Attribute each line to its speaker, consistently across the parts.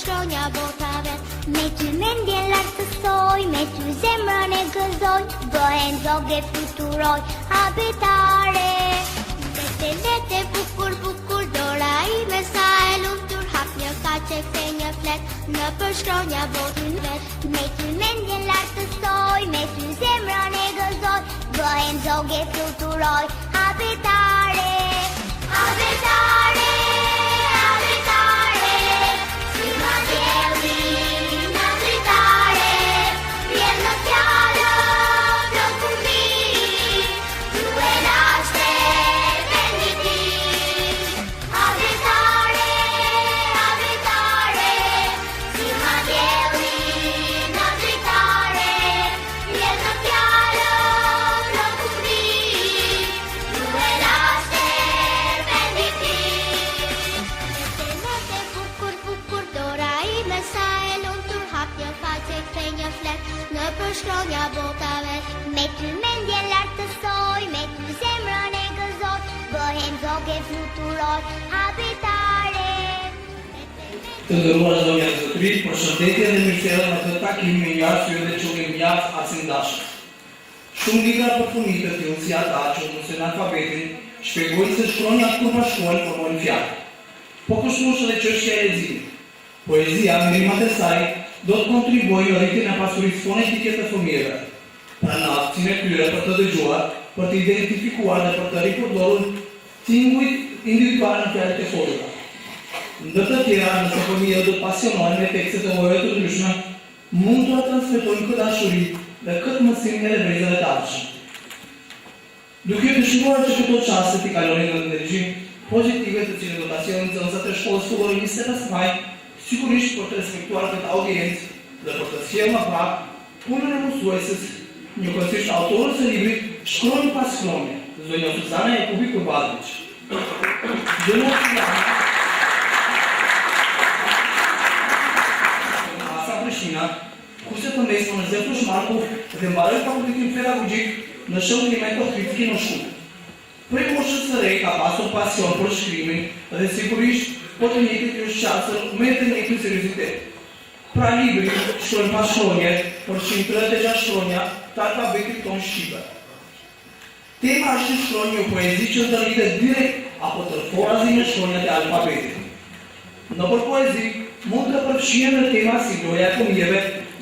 Speaker 1: shkronja bota vet. Me ty mendjen lartësoj, me ty zemrën e gëzoj, bëhen zogë fluturoj, habitare. Lete bukur bukur, dora ime sa e lumtur, hap një kaqe kthe një flet, në për shkronja botën vet. Me ty mendjen lartësoj, me ty zemrën e gëzoj, bëhen zogë fluturoj, habitare. Habitare, habitare, si ma dielli në dritare, vjen në fjallë profumi, tu e lashe venditi. Habitare, habitare, si ma dielli në dritare, vjen në fjallë profumi, tu e lashe venditi. Lete bukur bukur, dora ime sa e lumtur, hap një faqe kthe një flet, në për shkronja bota vet. Me ty mendjen lartësoj, me ty zemrën e gëzoj, bëhen zogë fluturoj, habitare.
Speaker 2: Të nderuar zonja dhe zotërit, përshëndetje dhe mirësjellje në këtë takim me një arsye dhe çullin mjaft acindashëm. Shumë libra përfunite të tillë si ata që usen alfabetin shpjegojnë se shkronjat kur bashkohen formojnë fjalë. Po kështu është edhe çështja e leximit. Poezia me rimat e saj do të kontribuojë në rritjen e pasurisë fonetike të fëmijëve. Pra në aftësinë e tyre për të dëgjuar, për të identifikuar dhe për të ripërdorur tingujt individual në fjalët e folura. Ndër të tjera, nëse fëmijët do të pasionohen me tekstet e mojëve të ndryshme, mund të transmetojnë këtë dashuri dhe këtë mësim në brezave të ardhshme. Duke dëshiruar që këto çaste t'i kalonin në ndërgjim pozitive të cilët do ta sjellin nxënësat e shkollës fillore 25 maj, sigurisht për të respektuar këtë audiencë dhe për të sjellë më pak punën e mësuesës, njëkohësisht autorës së librit Shkronjë pas shkronje, zonja Suzana Jakubi Kurbadović. Kurse të mesme në Zefrush Markov dhe mbaroi fakultetin pedagogjik në shërbime kritike në shkollë. Prej moshës së re ka pasur pasion për shkrimin dhe sigurisht po të njëjtit ju shqasër me të njëjtin seriozitet. Pra libri Shkronjë pas shkronje përfshin 36 shkronja të alfabetit ton shqipe. Tema është shkronjë një poezi që ndërlidhet direkt apo tërporazi me shkronjat e alfabetit. Nëpër poezi mund të përfshihen në tema si loja e fëmijëve,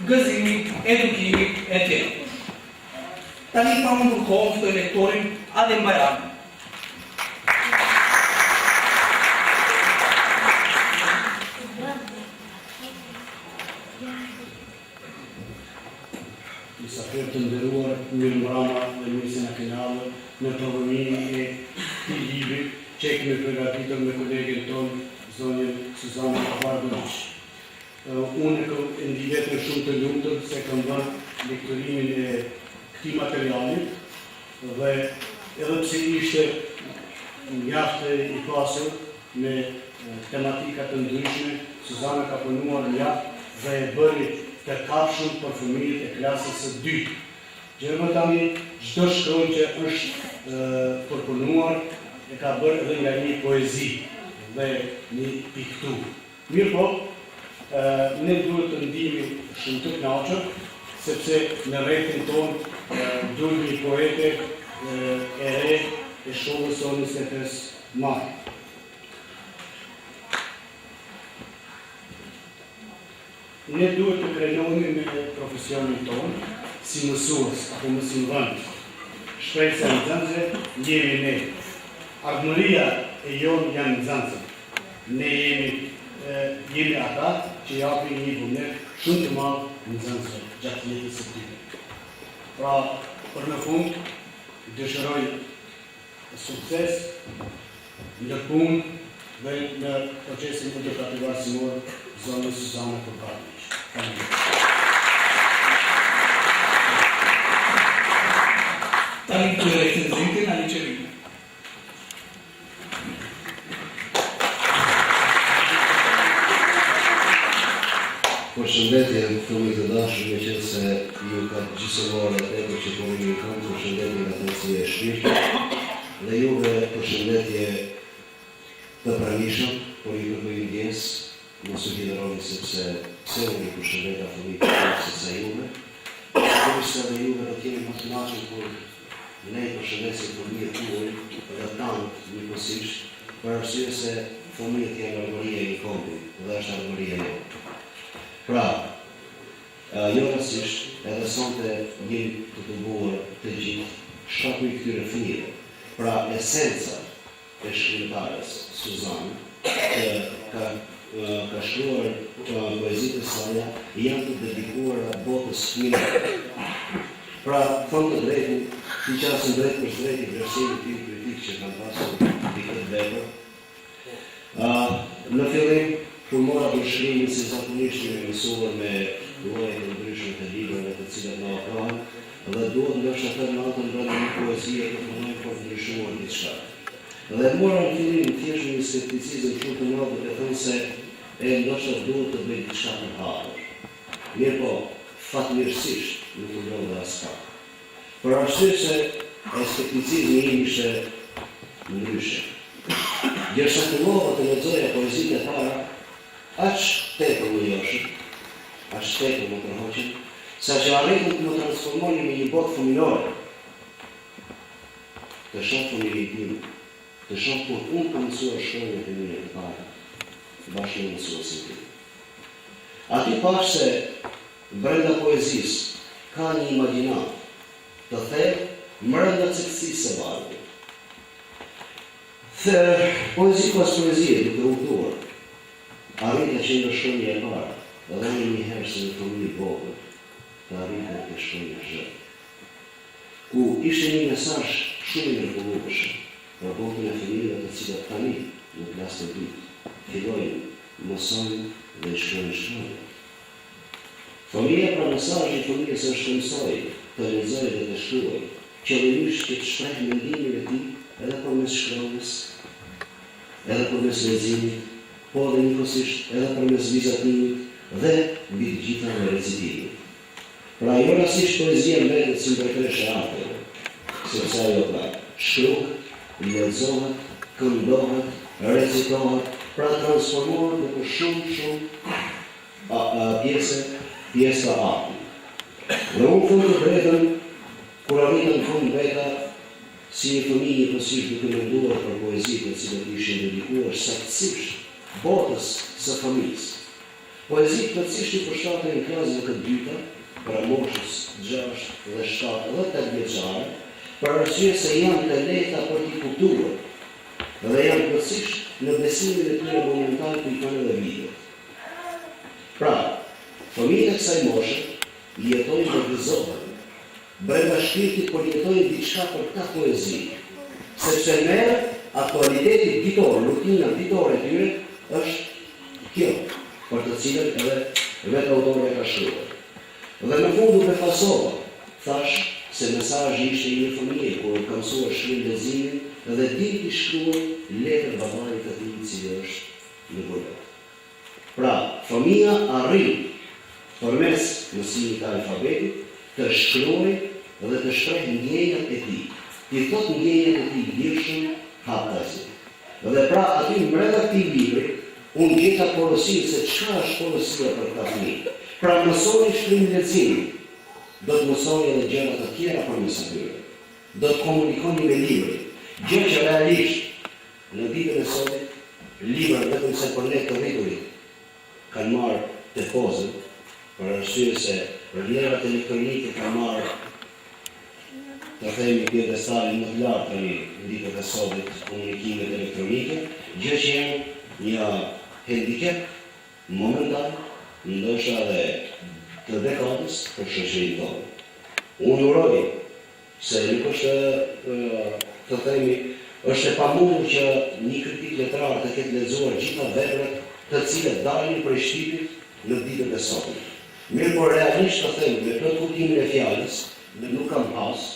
Speaker 2: gëzimi, edukimi e tjerë. Tani pa më ndërkohën të lektorin Adem Bajrami.
Speaker 3: Mysafir të nderuar, mirëmbrëma dhe mirë se na keni ardhur në prodhimin e këtij libri që e kemi përgatitur me kolegën tonë, zonjën Suzana Kurbadović. Unë e ndi vetën shumë të lumtur se kam bërë lektorimin e këtij materiali dhe edhe pse ishte mjaft i pasur me tematika të ndryshme, Suzana ka punuar mjaft dhe e bëri të kafshëm për fëmijët e klasës së dytë. Gjërmë tani çdo shkronjë që është përpunuar e ka bërë edhe nga një poezi dhe një pikturë. Mirë po, ne duhet të ndihemi shumë të kënaqur, sepse në rrethin tonë duhet një poete e re e shkollës sonë 25 maj. Ne duhet të krenohemi me profesionin tonë si mësues apo mësimdhënës. Shpresa e nxënësve jemi ne. Ardhmëria e jonë janë nxënësit. Ne jemi ata që japin një vullnet shumë të madh nxënësve gjatë jetës së tyre. Pra, për në fund, dëshiroj sukses në punë dhe në procesin edukativ arsimor zonës Suzana Kurbadović.
Speaker 2: Tani të recenzentin a licevinë.
Speaker 4: Përshëndetje fëmijë të dashur, me qenë se ju ka gjithësëruar e tepër që komunikon, përshëndetje nga të e shpirtit dhe juve përshëndetje të pranishëm, por i përkojnë ndjes, mos u hidroni sepse pse unë i përshëndeta fëmijët se sa juve. Përsa dhe juve do t'jeni më të knaqur kur ne i përshëndesim fëmijët tuaj dhe tanë njëkohësisht, për arsye se fëmijët janë armëria e një kombi dhe është armëria jote. Pra, jo rastësisht, edhe sonte jemi të tubuar të gjithë shkakmi këtyre fëmijëve. Pra, esenca e shkrimtares Suzan, ka shkruar poezitë e saj janë të dedikuara botës fëmijëve. Pra, thonë të drejtin, ti qasën drejt për drejt i vlerësimit tim kritik që kanë pasur di këtë vepër. Në fillim, kur mora për shkrimin si zakonisht jemi mësuar me lloje të ndryshme të librave të cilat na ofrohen, dhe duhet ndoshta të natën brenda një poezie të punojmë për të ndryshuar diçka. Dhe mora në fillim thjesht një skepticizëm shumë të madh duke thënë se ndoshta duhet të bëj diçka të hapur. Mirë po, fatmirësisht nuk u lodha aspak. Për arsye se skepticizmi im ishte ndryshe. Derisa fillova të lexoja poezitë e para, aq tepër u joshën, aq tepër më tërhoqën, saqë arritëm të më transformonin në një botë fëminore. Të shoh fëmijët tim, të shoh kur unë kam mësuar shkronjat e mia të para, bashkë me mësuesin tim. Aty pash se brenda poezisë ka një imagjinat të thellë brenda cilësisë së vargut. Poezi pas poezie duke udhëtuar, arrita që në shkronja e parë, edhe një herë se në fëmijë vogël, të arrita të shkronja zhë. Ku ishte një mesazh shumë i mrekullueshëm për botën e fëmijëve të cilat tani në klasën e dytë fillojnë, mësojnë dhe shkruajnë shkronja. Fëmija pra mesazhi i fëmijës është të mësojë, të lexojë dhe të shkruajë, qëllimisht që të shprehë mendimin e tij edhe përmes shkronjës, edhe përmes leximit, po edhe njëkohësisht edhe përmes vizatimit dhe mbi të gjitha me recitivin. Pra jo rastësisht poezia mbetet si mbretëresha e arteve, sepse ajo pra shkruhet, lexohet, këndohet, recitohet, pra transformohet në shumë pjesë të artit. Dhe unë fund të drejtën, kur arritën fund veta, si një fëmijë njëkohësisht duke menduar për poezitë të cilat ishin dedikuar saktësisht botës së fëmijës. Poezitë plotësisht i përshtaten klasëve të dyta, pra moshës 6 dhe 7 dhe 8 vjeçare, për arsye se janë të lehta për t'i kuptuar dhe janë plotësisht në besimin e tyre monumental ku i kanë edhe vitet. Pra, fëmijët e kësaj moshe jetojnë dhe gëzohen, brenda shpirtit por jetojnë diçka për ta poezi, sepse merë aktualiteti ditor, rutina ditore e tyre është kjo, për të cilën edhe vetë autorja ka shkruar. Dhe në fund u befasova, thash se mesazhi ishte i një fëmije kur ka mësuar shkrim leximin dhe diti shkruaj letër babait të tij i cili është në gurbet. Pra, fëmia arrin përmes mësimit të alfabetit të shkruaj dhe të shprehë ndjenjat e tij. Ti thot ndjenjat e tij lirshëm haptazi. Dhe pra aty brenda këtij libri unë gjeta porosin se çka është porosia për ta fëmijë. Pra mësoni shkrim lexim, do të mësoni edhe gjëra të tjera përmes atyre. Do të komunikoni me librin, gjë që realisht në ditën e sotit, libra vetëm se për ne të rriturit kanë marrë të pozën, për arsye se vlerat elektronike kanë marrë të themi pjedestalin më të lartë tani në ditët e sotit komunikimet elektronike, gjë që janë një handicap momental, ndoshta dhe të dekadës për shoqërinë tonë. Unë uroj se nuk është të themi, është e pamundur që një kritik letrar të ketë lexuar gjitha veprat të cilat dalin prej shtypit në ditët e sotme. Mirë por realisht të themi, me plot kuptimin e fjalës, nuk kam pas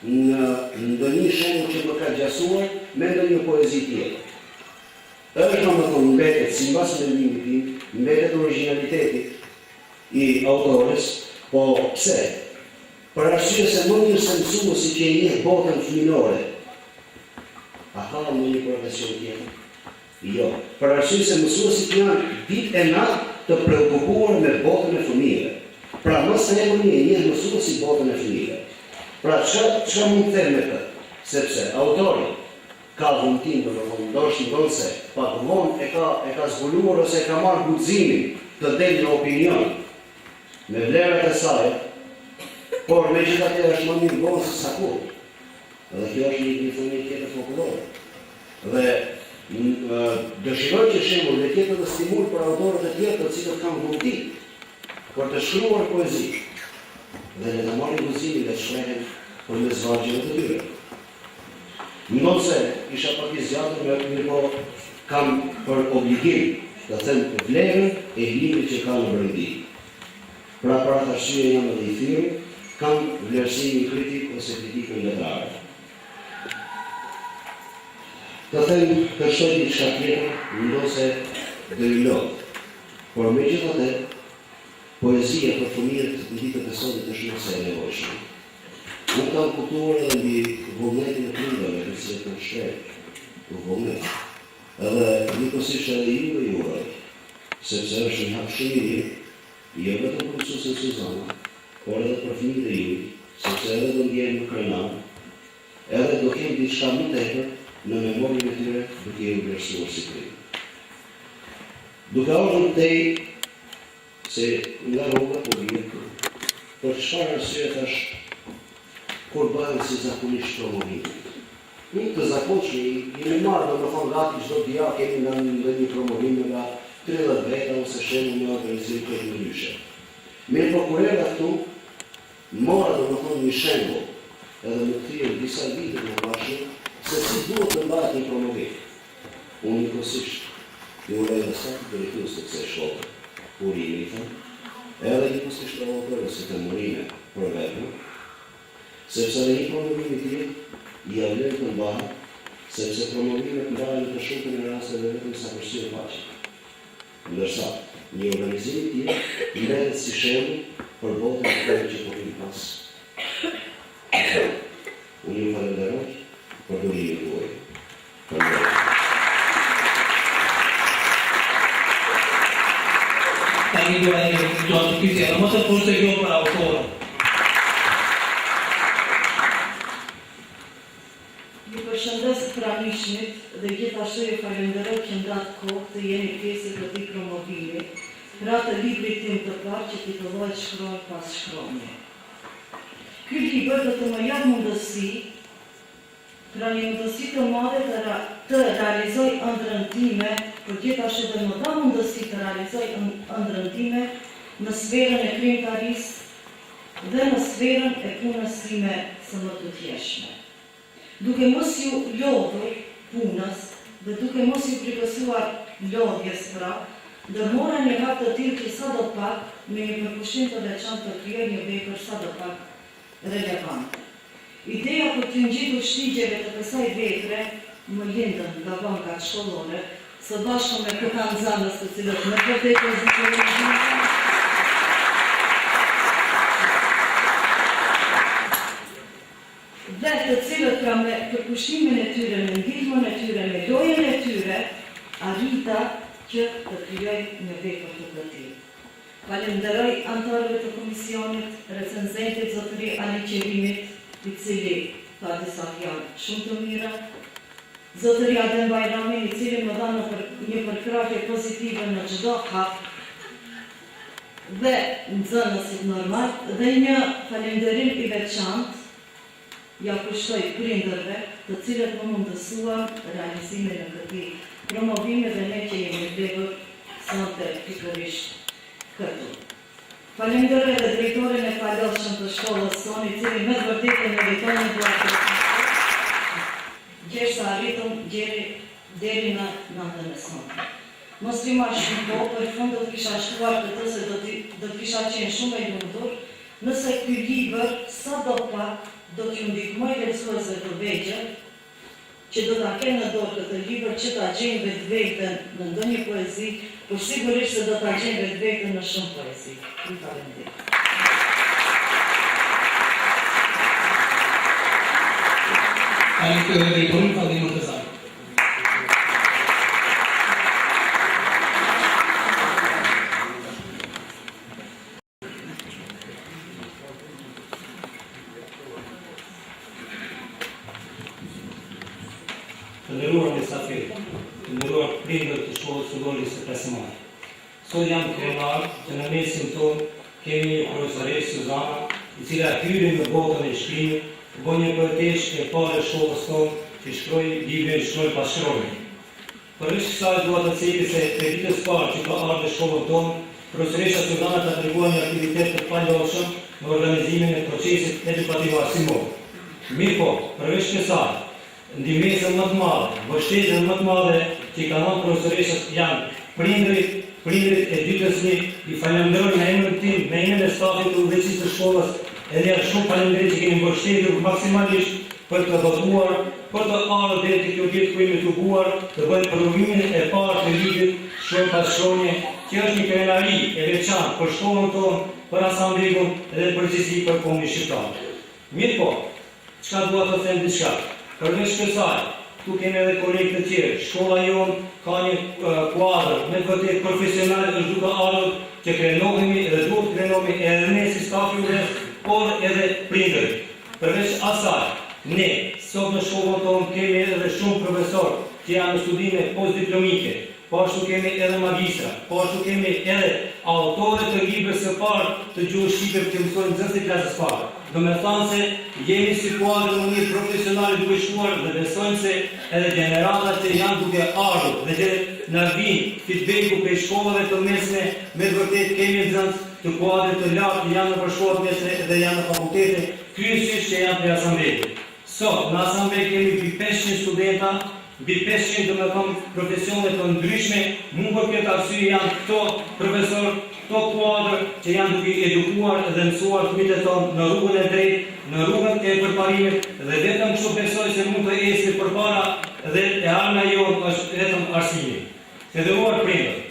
Speaker 4: në ndonjë shembull që më ka gjasuar me ndonjë poezi tjetër. Është domethënë mbetet sipas mendimit tim, mbetet origjinaliteti i autores, po pse? Për arsye se më mirë se mësuesi që i njeh botën fëminore, a ka ndonjë profesion tjetër? Jo, për arsye se mësuesit janë ditë e natë të preokupuar me botën e fëmijëve. Pra mos e jepuni e një mësuesi botën e fëmijëve. Pra çka mund të them me këtë? Sepse autori ka vëmtim, ndoshta se pak vonë e ka zbuluar ose e ka marrë guximin të delë një opinion me vlerat e saj, por megjithatë është më mirë vonë se sa kur. Dhe kjo është një fëmijë tjetër popullore. Dhe dëshiroj që shembull dhe tjetër të stimul për autorët e tjerë të cilët kanë vëmtim për të shkruar poezi. Dhe le të marrin guximin dhe të shkruajnë përmes vargjeve të tyre. Nëse isha pak i zgjatur me po kam për obligim të them vlerën e librit që ka në brendi. Pra për atë arsye jam edhe i thirrur, kam vlerësimin kritik ose kritikën letrare. Të them të shoj diçka tjetër, nëse do i lot. Por megjithatë, poezia për fëmijët në ditët e sotme është më e nevojshme. Unë kam kuptuar edhe mbi vullnetin e prindërve, të cilët kanë shkruar vullnet. Edhe njëkohësisht edhe ju e juaj, sepse është një hap shumë i mirë, jo vetëm për mësuesin Suzana, por edhe për fëmijët e juaj, sepse edhe do ndjehen më krenar, edhe do kemë diçka më tepër në memorien e tyre duke u vlerësuar si prindër. Duke ardhur tej se nga rruga po vjen këtu. Për çfarë arsye thash kur bëhen si zakonisht promovime. Një të zakonshme, jemi marrë do të thonë gati çdo dia kemi në një promovime nga 30 veta ose shemë një organizim këtë ndryshe. Mirë po kur erdha këtu, mora do të thonë një shembull, edhe më thirrën disa vite më bashkë, se si duhet të mbahet një promovim. Unë njëkohësisht ju uroj dhe sa të drejtues të kësaj shkolle, urime i thënë, edhe njëkohësisht të autorë ose të morime për vetëm, sepse në një promovim i tillë ja vlen të mbahet, sepse promovimet mbaren të shumtën e rasteve vetëm sa përsyje paqe. Ndërsa, një organizim i tillë mbetet si shembull për botën e tyre që po vijnë pas. Unë ju falenderoj për durimin tuaj.
Speaker 2: Tani do ai do të kishte, më të fortë jo për autorën.
Speaker 5: Përshëndes pranishmit dhe gjithashtu ju falenderoj që ndatë kohë të jeni pjesë të këtij promovimi, pra të librit tim të parë që titullohet Shkronjë pas shkronje. Ky libër do të më jap mundësi, pra një mundësi të madhe të realizoj ëndrrën time, por gjithashtu dhe më dha mundësi të realizoj ëndrrën time në sferën e krijimtarisë dhe në sferën e punës time së më të thjeshme. Duke mos ju lodhur punës dhe duke mos ju plotësuar lodhjes pra, ndërmora një hap të tillë që sadopak me një përkushtim të veçantë të krijoj një vepër sadopak relevante. Ideja për të ngjitur shtigjeve të kësaj vepre më lindën nga bankat shkollore, së bashku me këta nxënës të cilët në vërtetë pozicionojnë dhe të cilët pra me përkushtimin e tyre, me ndihmën e tyre, me lojën e tyre, arrita që të krijoj një vepër të tillë. Falenderoj anëtarëve të komisionit, recenzentit zotëri Ani Qerimit, i cili ka disa fjalë shumë të mira, zotëri Adem Bajramin, i cili më dha një përkrahje pozitive në çdo hap, dhe nxënësit normal, dhe një falenderim i veçantë ja kushtoj prindërve të cilët më mundësuan realizimin e këtij promovimi dhe ne që jemi vlefur sonte pikërisht këtu. Falenderoj edhe drejtorin e falosshëm të shkollës sonë, i cili me të vërtetë meriton një duart. Gjersa arritëm deri në natën e sonte. Mos i marr shumë kohë, për fund do të kisha shkruar këtë se do të kisha qenë shumë e lumtur, nëse ky libër sadopak do t'ju ndihmoj lexuesve të vegjël që do ta kenë në dorë këtë libër që ta gjejnë vetveten në ndonjë poezi, por sigurisht se do ta gjejnë vetveten në shumë poezi. Ju falenderoj.
Speaker 2: Anche il ritorno fa di non pesare.
Speaker 6: të nderuar mysafirë, të nderuar prindër të shkollës fillorise së 5 Maj. Sot jam krenar që në mesin tonë kemi një profesoresë Suzana, i cila hyri në botën e shkrimit, bën një poetesh e parë e shkollës tonë që shkroi librin Shkroj pas shkrojnë. Përveç kësaj dua të themi se për ditës parë që ka ardhur në shkollën tonë, profesoresha Suzana ka treguar një aktivitet të paloshëm në organizimin e procesit edukativ arsimor. Mirë po, përveç kësaj, ndihmesën më të madhe, mbështetjen më të madhe që i kanë dhënë profesoreshët janë prindërit e dytësmi, i falenderoj në emrin tim, në emrin e stafit të udhëheqësisë së shkollës, edhe jam shumë falenderoj që keni mbështetur maksimalisht për të votuar, për të ardhur deri te kjo ditë ku jemi të buar të bëjmë provimin e parë të librit Shkronjë pas shkronje, që është një krenari e veçantë për shkollën tonë, për asambleun dhe përgjithësi për kombin shqiptar. Mirë po, çka dua të them diçka. Përveç kësaj, tu kemi edhe kolegë të tjerë. Shkolla jonë ka një kuadër me vërtet profesional është duke ardhur që krenohemi dhe duhet të krenohemi edhe ne si stafi udhëheqës, por edhe prindërit. Përveç asaj, ne sot në shkollën tonë kemi edhe shumë profesorë që janë në studime postdiplomike, po ashtu kemi edhe magistra, po ashtu kemi edhe autorë të librave së parë të gjuhës shqipe që mësojnë nxënësit e klasës parë. Do me thanë se jemi si kuadër në mënyrë profesionale duke shkuar dhe besojmë se edhe generatat që janë duke ardhur dhe që na vijnë feedbacku prej shkollave të mesme, me vërtet kemi nxënës të kuadrit të lartë që janë në shkollat mesme dhe janë në fakultete, kryesisht që janë prej asamblejës. Sot në asamblej kemi mbi 500 studenta, mbi 500 do me thonë profesione të ndryshme, mund për këtë arsye janë këto profesor, këto kuadër që janë duke edukuar dhe mësuar fëmijët tonë në rrugën e drejtë, në rrugën e përparimit dhe vetëm kështu besoj se mund të ecë përpara dhe e arma jonë është vetëm arsimi. Të nderuar prindër,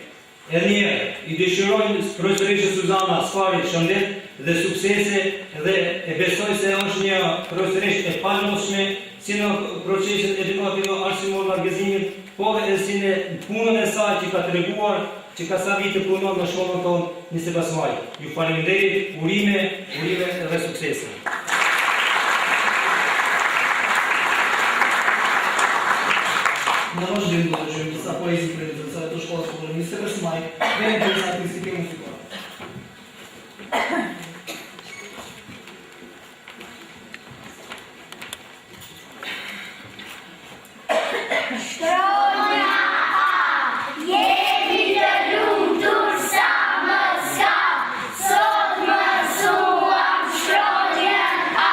Speaker 6: edhe një herë i dëshirojmë profesoreshës Suzana Sfari shëndet dhe suksese dhe e besoj se është një profesoreshë e paloshme si në procesin edukativ arsimor në argëzimit, por edhe si në punën e saj që ka treguar që ka sa vite punon në shkollën tonë 25 Maj. Ju faleminderit, urime dhe suksese.
Speaker 2: Në vazhdim do të dëgjojmë disa poezi për të shkollës së 25 Maj dhe në disa artistike muzikore.
Speaker 1: Shkronja A, jemi të lumtur sa më ska, sot mësuam shkronjën A,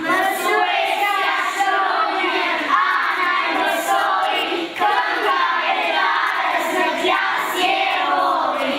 Speaker 1: mësuesja shkronjën A na e mësoi, kënga e radhës në klasë je hori.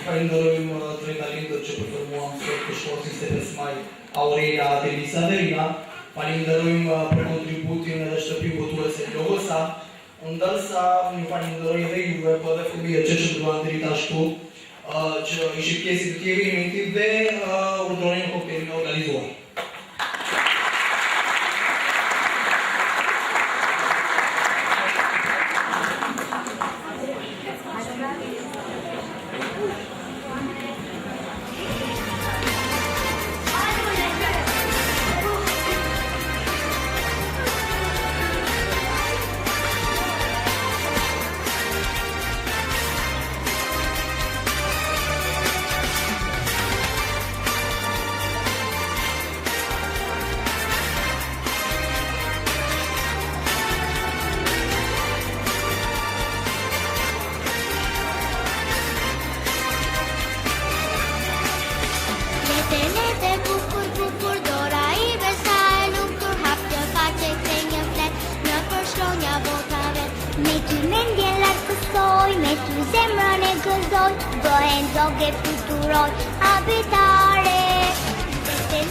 Speaker 2: falenderojmë drejta lindër që përformuan sot të shkollës 25 maj Aurelia dhe Elisa Verina. Falenderojmë për kontributin edhe shtëpi votuese Logosa, ndërsa ju falenderoj edhe juve, po edhe fëmijët që duan deri tashtu, që ishin pjesë të tjerë eventit dhe urdhërojmë koktelin e organizuar.
Speaker 1: Bëhen zoge fluturoj abitare.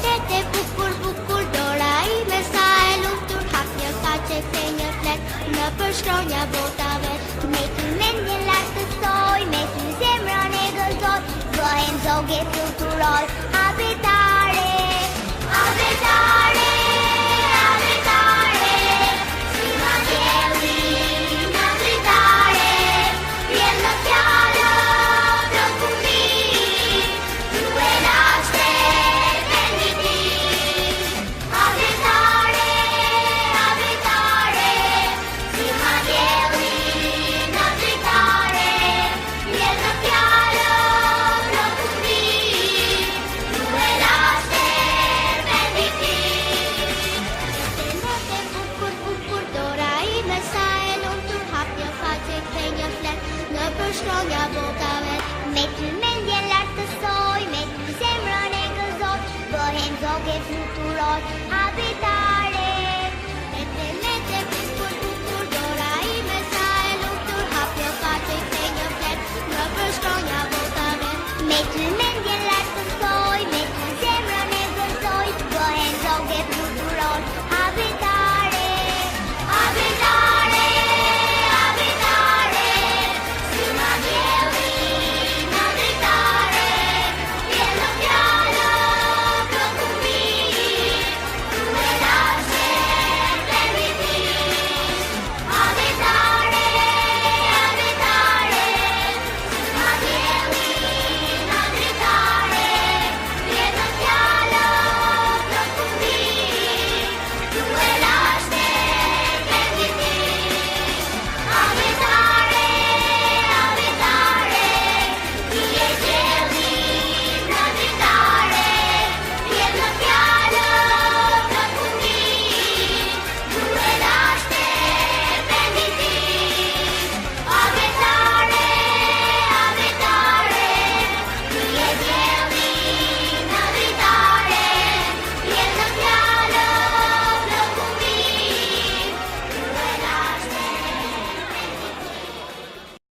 Speaker 1: Lete bukur bukur dora ime sa e lumtur, hap një kaqe se një flet në përshkronja botave. Me ty mendjen lartësoj, me ty zemrën e gëzoj, bëhen zoge fluturoj abitare. Abitare, abitare, si ma djeli në dritare, vjen në fjallë. Shkronja botave, me ty mendjen lartësoj, me ty zemrën e gëzoj, bëhen zoge fluturoj abitare. Lete bukur bukur dora ime sa e lumtur, hap një kaqe se një flet në përshkronja botave, me ty mendjen